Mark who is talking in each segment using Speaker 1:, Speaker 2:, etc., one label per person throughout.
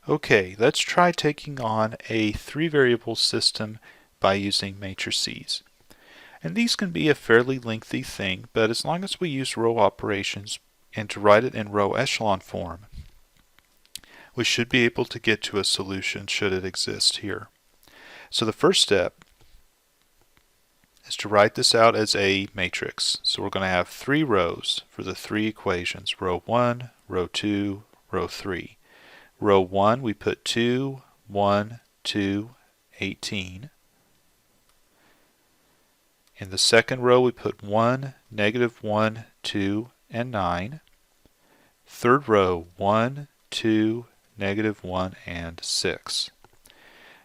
Speaker 1: Okay, let's try taking on a three-variable system by using matrices. And these can be a fairly lengthy thing, but as long as we use row operations and to write it in row echelon form, we should be able to get to a solution should it exist here. So the first step is to write this out as a matrix. So we're going to have three rows for the three equations, row 1, row 2, row 3. Row 1 we put 2, 1, 2, 18. In the second row we put 1, negative 1, 2, and 9. Third row 1, 2, negative 1, and 6.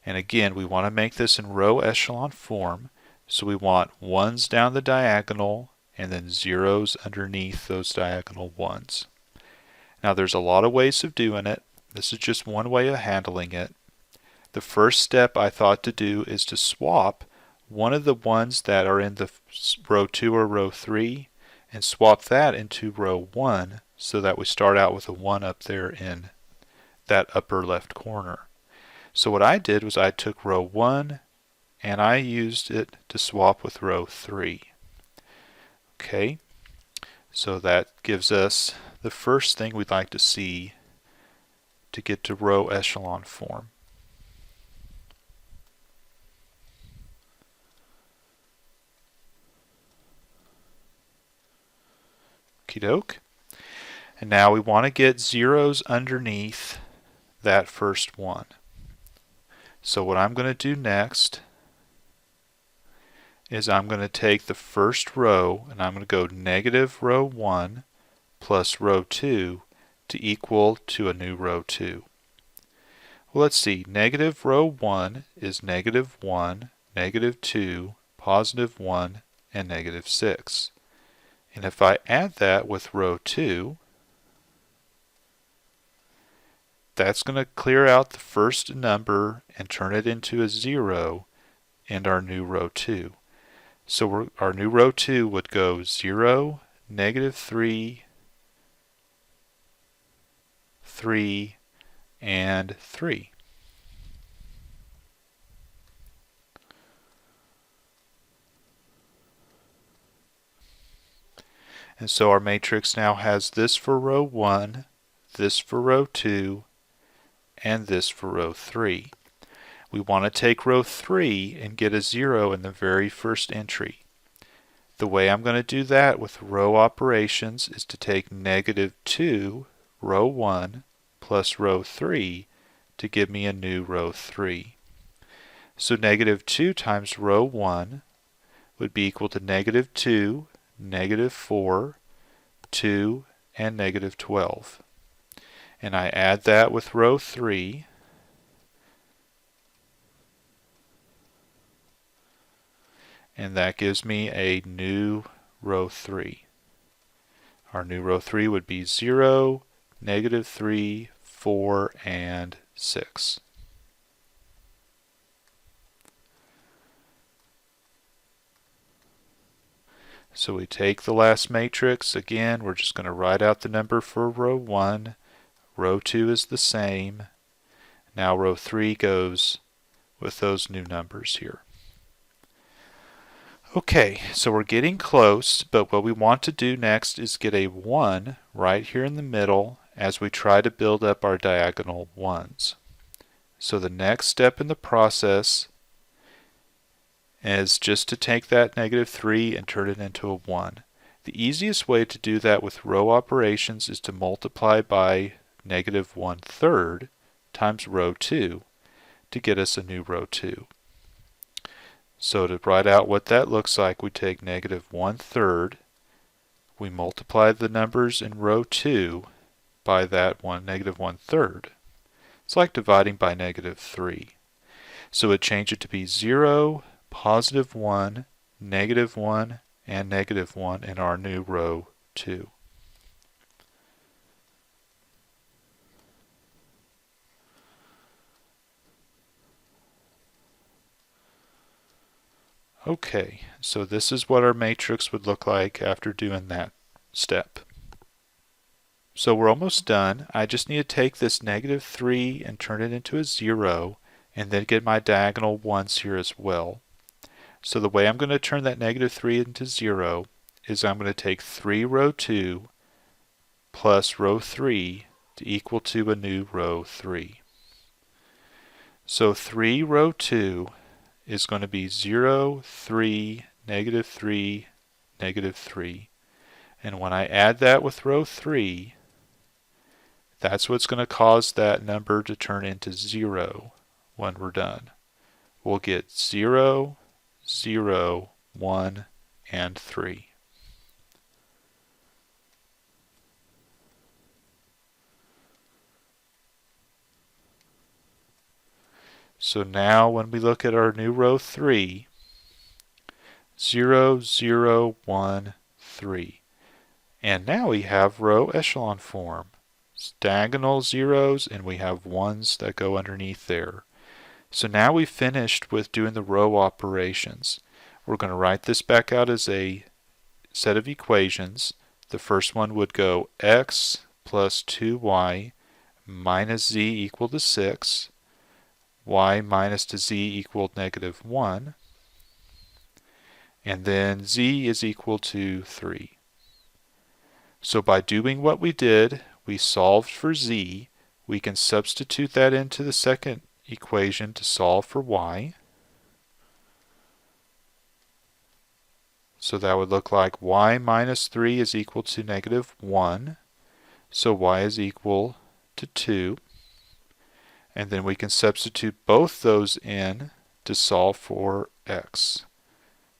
Speaker 1: And again, we want to make this in row echelon form, so we want ones down the diagonal and then zeros underneath those diagonal ones. Now there's a lot of ways of doing it. This is just one way of handling it. The first step I thought to do is to swap one of the ones that are in the row 2 or row 3 and swap that into row 1 so that we start out with a 1 up there in that upper left corner. So what I did was I took row 1 and I used it to swap with row 3. Okay, so that gives us the first thing we'd like to see to get to row echelon form. Okie doke. And now we want to get zeros underneath that first one. So what I'm going to do next is I'm going to take the first row and I'm going to go negative row 1 plus row 2 to equal to a new row 2. Well, let's see, negative row 1 is negative 1, negative 2, positive 1, and negative 6. And if I add that with row 2, that's going to clear out the first number and turn it into a 0 in our new row 2. So our new row 2 would go 0, negative 3, 3, and 3. And so our matrix now has this for row 1, this for row 2, and this for row 3. We want to take row 3 and get a 0 in the very first entry. The way I'm going to do that with row operations is to take negative 2, row 1, plus row 3 to give me a new row 3. So negative 2 times row 1 would be equal to negative 2, negative 4, 2, and negative 12. And I add that with row 3. And that gives me a new row 3. Our new row 3 would be 0, negative 3, 4, and 6. So we take the last matrix. Again, we're just going to write out the number for row 1. Row 2 is the same. Now row 3 goes with those new numbers here. Okay, so we're getting close, but what we want to do next is get a 1 right here in the middle as we try to build up our diagonal ones. So the next step in the process is just to take that negative 3 and turn it into a 1. The easiest way to do that with row operations is to multiply by negative 1/3 times row 2 to get us a new row 2. So to write out what that looks like, we take negative 1/3, we multiply the numbers in row 2 by that negative 1/3. It's like dividing by negative 3. So it change it to be 0, positive 1, negative 1, and negative 1 in our new row 2. Okay, so this is what our matrix would look like after doing that step. So we're almost done. I just need to take this negative 3 and turn it into a 0, and then get my diagonal 1s here as well. So the way I'm going to turn that negative 3 into 0 is I'm going to take 3 row 2 plus row 3 to equal to a new row 3. So 3 row 2 is going to be 0, 3, negative 3, negative 3. And when I add that with row 3, that's what's going to cause that number to turn into 0 when we're done. We'll get 0, 0, 1, and 3. So now when we look at our new row 3, 0, 0, 1, 3. And now we have row echelon form. It's diagonal zeros, and we have 1s that go underneath there. So now we've finished with doing the row operations. We're going to write this back out as a set of equations. The first one would go x plus 2y minus z equal to 6, y minus to z equaled negative 1, and then z is equal to 3. So by doing what we did, we solved for z. We can substitute that into the second equation to solve for y. So that would look like y minus 3 is equal to negative 1. So y is equal to 2. And then we can substitute both those in to solve for x.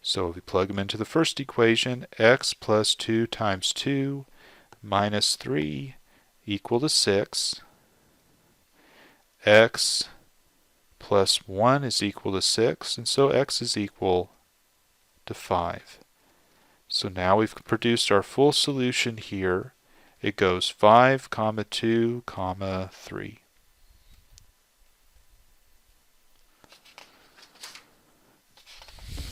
Speaker 1: So if we plug them into the first equation, x plus 2 times 2 minus 3 equal to 6. X plus 1 is equal to 6, and so x is equal to 5. So now we've produced our full solution here. It goes 5, 2, 3.